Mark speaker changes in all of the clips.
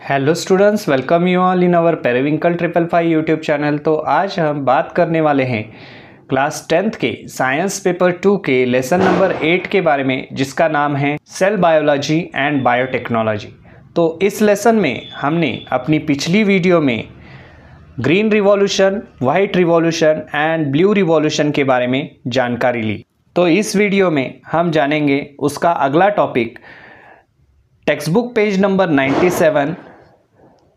Speaker 1: Hello students, welcome you all in our periwinkle 555 YouTube channel. तो आज हम बात करने वाले हैं क्लास 10th के साइंस पेपर 2 के लेसन नंबर 8 के बारे में, जिसका नाम है सेल बायोलॉजी एंड बायोटेक्नोलॉजी। तो इस लेसन में हमने अपनी पिछली वीडियो में green revolution, white revolution and blue revolution के बारे में जानकारी ली। तो इस वीडियो में हम जानेंगे उसका अगला topic, text book page number 97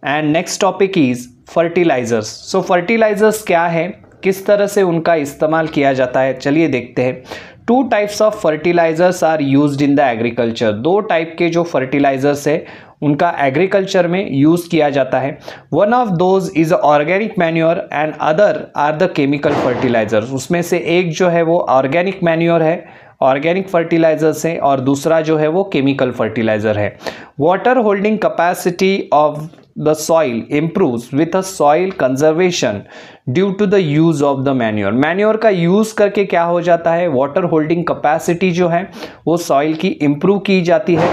Speaker 1: and next topic is fertilizers. So fertilizers क्या है, किस तरह से उनका इस्तेमाल किया जाता है, चलिए देखते हैं। 2 types of fertilizers are used in the agriculture. 2 type के जो फर्टिलाइजर्स है उनका एग्रीकल्चर में यूज किया जाता है। One of those is organic manure and other are the chemical fertilizers. उसमें से एक जो है वो ऑर्गेनिक मैन्योर है, ऑर्गेनिक फर्टिलाइजर्स है, और दूसरा जो है वो केमिकल फर्टिलाइजर है। Water holding capacity of the soil improves with a soil conservation due to the use of the manure। Manure का यूज करके क्या हो जाता है, वाटर होल्डिंग कैपेसिटी जो है वो सॉइल की इंप्रूव की जाती है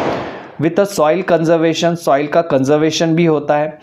Speaker 1: with a soil conservation. Soil का कंजर्वेशन भी होता है।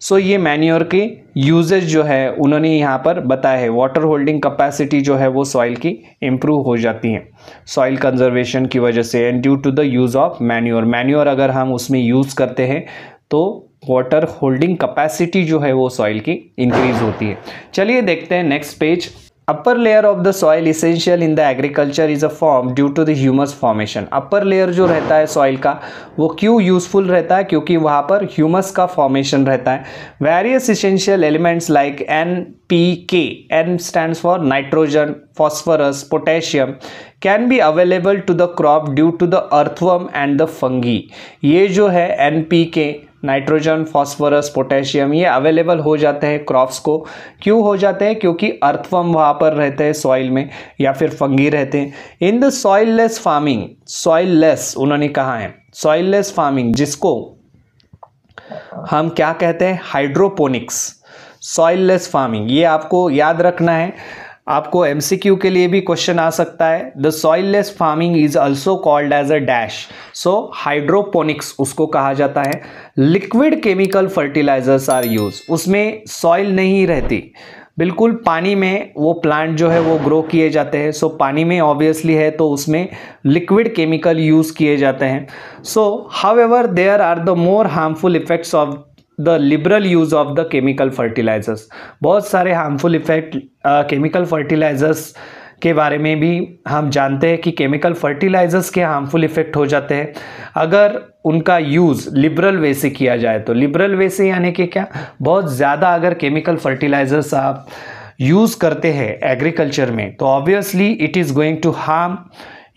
Speaker 1: सो ये मैन्योर के यूजेज जो है उन्होंने यहाँ पर बताया है। वाटर होल्डिंग कैपेसिटी जो है वो सॉइल की इंप्रूव हो जाती है सॉइल कंजर्वेशन की वजह से, and due to the use of manure. Manure अगर हम उसमें यूज करते हैं तो वाटर होल्डिंग कैपेसिटी जो है वो सॉइल की इंक्रीज होती है। चलिए देखते हैं next page. Upper layer of the soil essential in the agriculture is a form due to the humus formation. Upper layer जो रहता है सॉइल का वो क्यों यूजफुल रहता है, क्योंकि वहाँ पर ह्यूमस का फॉर्मेशन रहता है। Various essential elements like NPK, N stands for nitrogen, phosphorus, potassium can be available to the crop due to the earthworm and the fungi। ये जो है NPK, नाइट्रोजन, फॉस्फोरस, पोटेशियम, ये अवेलेबल हो जाते हैं क्रॉप्स को। क्यों हो जाते हैं, क्योंकि अर्थवर्म वहाँ पर रहते हैं सॉइल में, या फिर फंगी रहते हैं। In the soil less farming, soil less उन्होंने कहा है, सॉइल लेस फार्मिंग जिसको हम क्या कहते हैं, हाइड्रोपोनिक्स। सॉइल लेस फार्मिंग ये आपको याद रखना है, आपको MCQ के लिए भी क्वेश्चन आ सकता है। The soil less farming is also called as a dash. So hydroponics उसको कहा जाता है। Liquid chemical fertilizers are use. उसमें सॉइल नहीं रहती, बिल्कुल पानी में वो प्लांट जो है वो ग्रो किए जाते हैं। सो पानी में ऑब्वियसली है तो उसमें लिक्विड केमिकल यूज किए जाते हैं। So however there are the more harmful effects of the liberal use of the chemical fertilizers. बहुत सारे हार्मफुल इफेक्ट केमिकल फर्टिलाइजर्स के बारे में भी हम जानते हैं कि केमिकल फर्टिलाइजर्स के हार्मफुल इफेक्ट हो जाते हैं अगर उनका यूज़ लिबरल वे से किया जाए। तो लिबरल वे से यानी कि क्या, बहुत ज़्यादा अगर केमिकल फर्टिलाइजर्स आप यूज़ करते हैं एग्रीकल्चर में तो obviously it is going to harm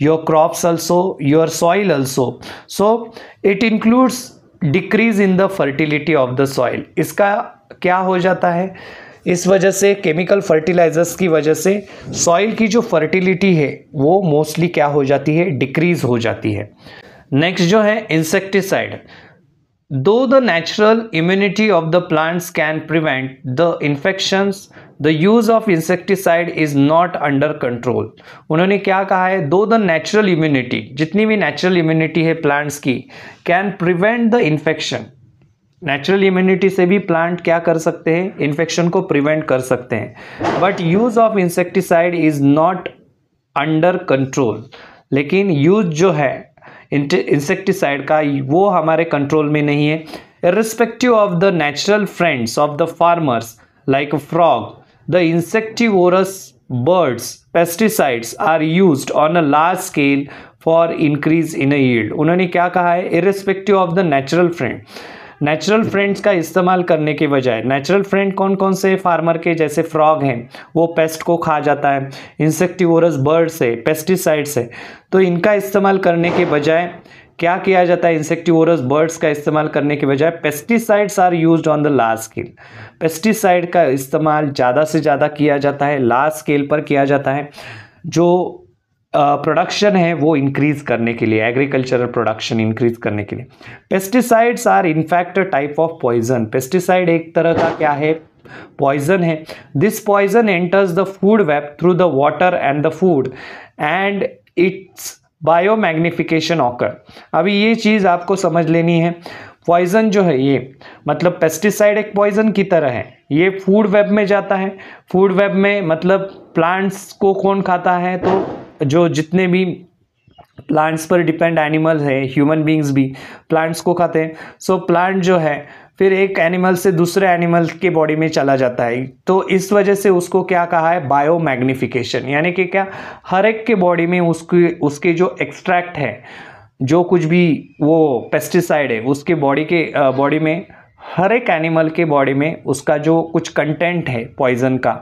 Speaker 1: your crops also, your soil also. So it includes decrease in the fertility of the soil. इसका क्या हो जाता है, इस वजह से केमिकल फर्टिलाइजर्स की वजह से सॉइल की जो फर्टिलिटी है वो मोस्टली क्या हो जाती है, डिक्रीज हो जाती है। नेक्स्ट जो है इंसेक्टिसाइड। दो the natural immunity of the plants can prevent the infections, the use of insecticide is not under control. उन्होंने क्या कहा है, दो द नेचुरल इम्यूनिटी, जितनी भी नेचुरल इम्यूनिटी है प्लांट्स की, can prevent the infection. Natural immunity से भी प्लांट क्या कर सकते हैं, इन्फेक्शन को प्रिवेंट कर सकते हैं। But use of insecticide is not under control. लेकिन यूज जो है इंसेक्टिसाइड का वो हमारे कंट्रोल में नहीं है। Irrespective of the natural friends of the farmers like frog, the insectivorous birds, pesticides are used on a large scale for increase in a yield. उन्होंने क्या कहा है, irrespective of the natural friend, natural friends का इस्तेमाल करने के बजाय, natural friend कौन कौन से फार्मर के, जैसे फ्रॉग हैं वो पेस्ट को खा जाता है, इंसेक्टिवोरस बर्ड्स है, पेस्टिसाइड्स है, तो इनका इस्तेमाल करने के बजाय क्या किया जाता है, इंसेक्टिवोरस बर्ड्स का इस्तेमाल करने के बजाय pesticides are used on the large scale. Pesticide का इस्तेमाल ज़्यादा से ज़्यादा किया जाता है, लार्ज स्केल पर किया जाता है, जो प्रोडक्शन है वो इंक्रीज करने के लिए, एग्रीकल्चरल प्रोडक्शन इंक्रीज करने के लिए। Pesticides are in fact a type of poison. Pesticide एक तरह का क्या है, पॉइजन है। This poison enters the food web through the water and the food and its biomagnification occur. अभी ये चीज़ आपको समझ लेनी है। पॉइजन जो है ये मतलब पेस्टिसाइड एक पॉइजन की तरह है, ये फूड वेब में जाता है। फूड वेब में मतलब प्लांट्स को कौन खाता है, तो जो जितने भी प्लांट्स पर डिपेंड एनिमल्स है, ह्यूमन बींग्स भी प्लांट्स को खाते हैं। सो प्लांट जो है फिर एक एनिमल से दूसरे एनिमल के बॉडी में चला जाता है, तो इस वजह से उसको क्या कहा है, बायोमैग्निफिकेशन। यानी कि क्या, हर एक के बॉडी में उसके जो एक्सट्रैक्ट है, जो कुछ भी वो पेस्टिसाइड है उसके बॉडी में, हर एक एनिमल के बॉडी में उसका जो कुछ कंटेंट है पॉइजन का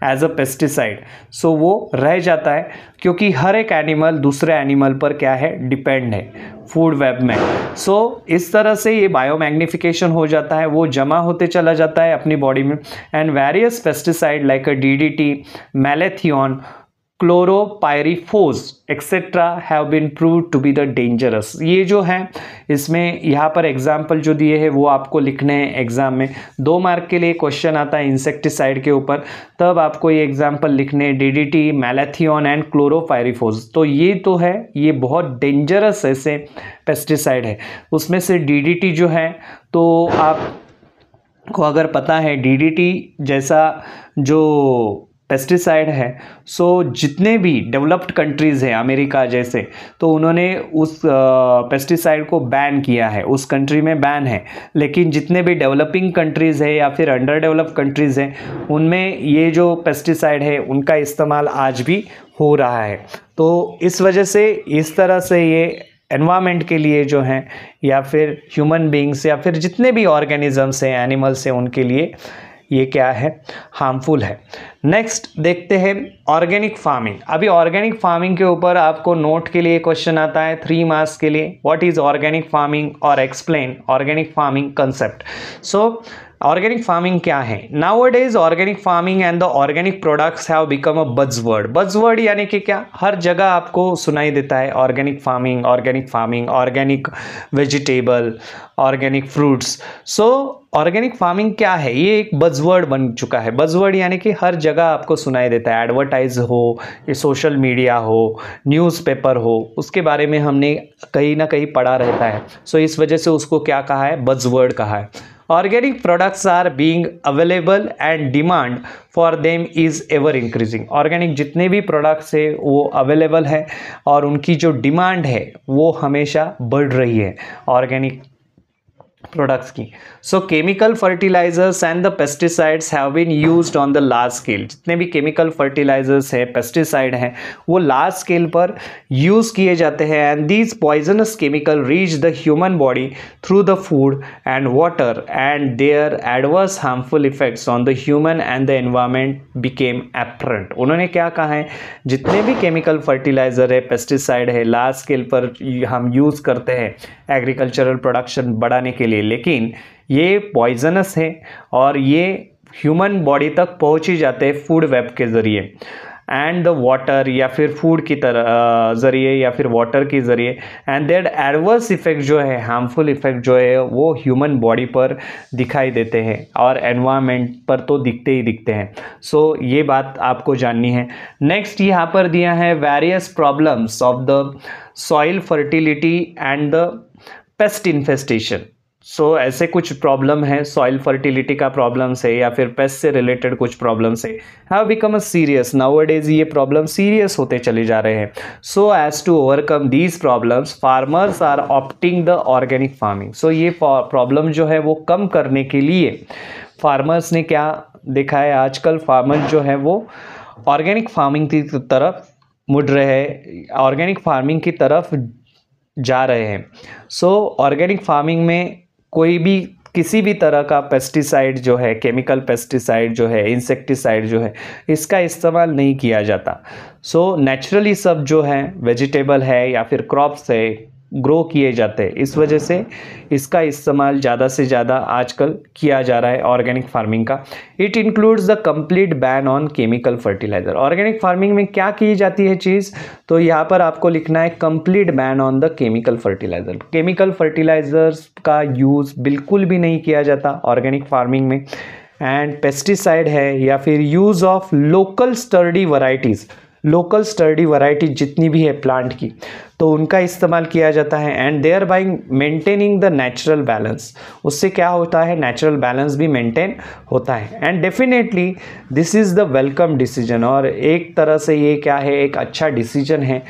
Speaker 1: एज अ पेस्टिसाइड, सो वो रह जाता है, क्योंकि हर एक एनिमल दूसरे एनिमल पर क्या है, डिपेंड है फूड वेब में। सो इस तरह से ये बायोमैग्निफिकेशन हो जाता है, वो जमा होते चला जाता है अपनी बॉडी में। And various pesticide like a DDT, malathion, chlorpyrifos etcetera have been proved to be the dangerous. ये जो है इसमें यहाँ पर एग्जाम्पल जो दिए हैं वो आपको लिखने हैं एग्जाम में। 2 मार्क के लिए क्वेश्चन आता है इंसेक्टिसाइड के ऊपर, तब आपको ये एग्जाम्पल लिखने, डीडीटी, मैलेथियन एंड क्लोरोपायरिफोस। तो ये तो है, ये बहुत डेंजरस ऐसे पेस्टिसाइड है। उसमें से डीडीटी जो है, तो आपको अगर पता है डीडीटी जैसा जो पेस्टिसाइड है, सो जितने भी डेवलप्ड कंट्रीज़ हैं अमेरिका जैसे, तो उन्होंने उस पेस्टिसाइड को बैन किया है, उस कंट्री में बैन है। लेकिन जितने भी डेवलपिंग कंट्रीज़ है या फिर अंडर डेवलप्ड कंट्रीज़ हैं, उनमें ये जो पेस्टिसाइड है उनका इस्तेमाल आज भी हो रहा है। तो इस वजह से इस तरह से ये एनवायरनमेंट के लिए जो है, या फिर ह्यूमन बींग्स या फिर जितने भी ऑर्गेनिजम्स हैं, एनिमल्स हैं, उनके लिए ये क्या है, हार्मफुल है। नेक्स्ट देखते हैं ऑर्गेनिक फार्मिंग। अभी ऑर्गेनिक फार्मिंग के ऊपर आपको नोट के लिए क्वेश्चन आता है 3 मार्क्स के लिए। व्हाट इज ऑर्गेनिक फार्मिंग और एक्सप्लेन ऑर्गेनिक फार्मिंग कंसेप्ट। सो ऑर्गेनिक फार्मिंग क्या है। Nowadays organic farming and the organic products have become a buzzword. Buzzword यानी कि क्या, हर जगह आपको सुनाई देता है organic farming, organic farming, organic vegetable, organic fruits. सो ऑर्गेनिक फार्मिंग क्या है, ये एक बज़वर्ड बन चुका है। बज़वर्ड यानी कि हर जगह आपको सुनाई देता है, एडवर्टाइज हो, ये सोशल मीडिया हो, न्यूज़पेपर हो, उसके बारे में हमने कहीं ना कहीं पढ़ा रहता है। सो इस वजह से उसको क्या कहा है, बज़वर्ड कहा है। Organic products are being available and demand for them is ever increasing. Organic जितने भी प्रोडक्ट्स है वो अवेलेबल है और उनकी जो डिमांड है वो हमेशा बढ़ रही है ऑर्गेनिक प्रोडक्ट्स की। So chemical fertilizers and the pesticides have been used on the large scale. जितने भी केमिकल फर्टिलाइजर्स है, पेस्टिसाइड हैं, वो लार्ज स्केल पर यूज़ किए जाते हैं। And these poisonous chemical reach the human body through the food and water and there adverse harmful effects on the human and the environment became apparent. उन्होंने क्या कहा है, जितने भी केमिकल फर्टिलाइजर है, पेस्टिसाइड है, लार्ज स्केल पर हम यूज़ करते हैं एग्रीकल्चरल प्रोडक्शन बढ़ाने के लिए, लेकिन ये पॉइजनस है और ये ह्यूमन बॉडी तक पहुंच ही जाते हैं फूड वेब के ज़रिए एंड द वाटर, या फिर फूड की तरह ज़रिए या फिर वाटर के ज़रिए। एंड दैट एडवर्स इफेक्ट जो है, हार्मफुल इफेक्ट जो है, वो ह्यूमन बॉडी पर दिखाई देते हैं और एनवायरनमेंट पर तो दिखते ही दिखते हैं। सो ये बात आपको जाननी है। नेक्स्ट यहाँ पर दिया है various problems of the soil fertility and the pest infestation. So ऐसे कुछ प्रॉब्लम है, सॉइल फर्टिलिटी का प्रॉब्लम्स है या फिर पेस्ट से रिलेटेड कुछ प्रॉब्लम्स है, have become a serious. Nowadays ये प्रॉब्लम सीरियस होते चले जा रहे हैं। So as to overcome these problems farmers are opting the organic farming. So ये प्रॉब्लम जो है वो कम करने के लिए फार्मर्स ने क्या देखा है, आजकल फार्मर्स जो है वो ऑर्गेनिक फार्मिंग की तरफ मुड़ रहे हैं, ऑर्गेनिक फार्मिंग की तरफ जा रहे हैं। सो ऑर्गेनिक फार्मिंग में कोई भी किसी भी तरह का पेस्टिसाइड जो है, केमिकल पेस्टिसाइड जो है, इंसेक्टिसाइड जो है, इसका इस्तेमाल नहीं किया जाता। सो नेचुरली सब जो है वेजिटेबल है या फिर क्रॉप्स है ग्रो किए जाते हैं, इस वजह से इसका इस्तेमाल ज़्यादा से ज़्यादा आजकल किया जा रहा है ऑर्गेनिक फार्मिंग का। It includes the complete ban on chemical fertilizer. Organic farming में क्या की जाती है चीज़, तो यहाँ पर आपको लिखना है complete ban on the chemical fertilizer. Chemical fertilizers का यूज़ बिल्कुल भी नहीं किया जाता ऑर्गेनिक फार्मिंग में। एंड पेस्टिसाइड है, या फिर use of local sturdy varieties, local sturdy variety जितनी भी है प्लांट की, तो उनका इस्तेमाल किया जाता है। And thereby maintaining the natural balance, उससे क्या होता है, नेचुरल बैलेंस भी मेंटेन होता है। And definitely this is the welcome decision, और एक तरह से ये क्या है, एक अच्छा डिसीजन है।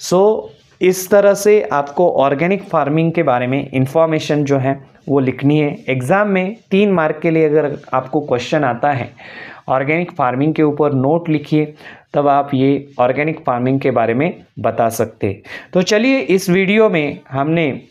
Speaker 1: सो इस तरह से आपको ऑर्गेनिक फार्मिंग के बारे में इंफॉर्मेशन जो है वो लिखनी है। एग्ज़ाम में 3 मार्क के लिए अगर आपको क्वेश्चन आता है ऑर्गेनिक फार्मिंग के ऊपर, नोट लिखिए, तब आप ये ऑर्गेनिक फार्मिंग के बारे में बता सकते। तो चलिए, इस वीडियो में हमने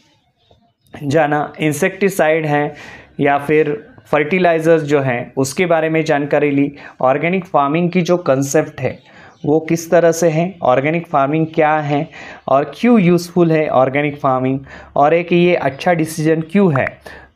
Speaker 1: जाना इंसेक्टिसाइड हैं या फिर फर्टिलाइज़र्स जो हैं उसके बारे में जानकारी ली, ऑर्गेनिक फार्मिंग की जो कंसेप्ट है वो किस तरह से है, ऑर्गेनिक फार्मिंग क्या है और क्यों यूज़फुल है ऑर्गेनिक फार्मिंग, और एक ये अच्छा डिसीजन क्यों है,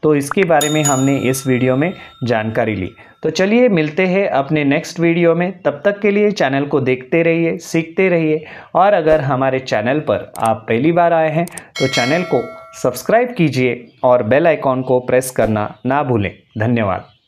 Speaker 1: तो इसके बारे में हमने इस वीडियो में जानकारी ली। तो चलिए मिलते हैं अपने नेक्स्ट वीडियो में, तब तक के लिए चैनल को देखते रहिए, सीखते रहिए, और अगर हमारे चैनल पर आप पहली बार आए हैं तो चैनल को सब्सक्राइब कीजिए और बेल आइकॉन को प्रेस करना ना भूलें। धन्यवाद।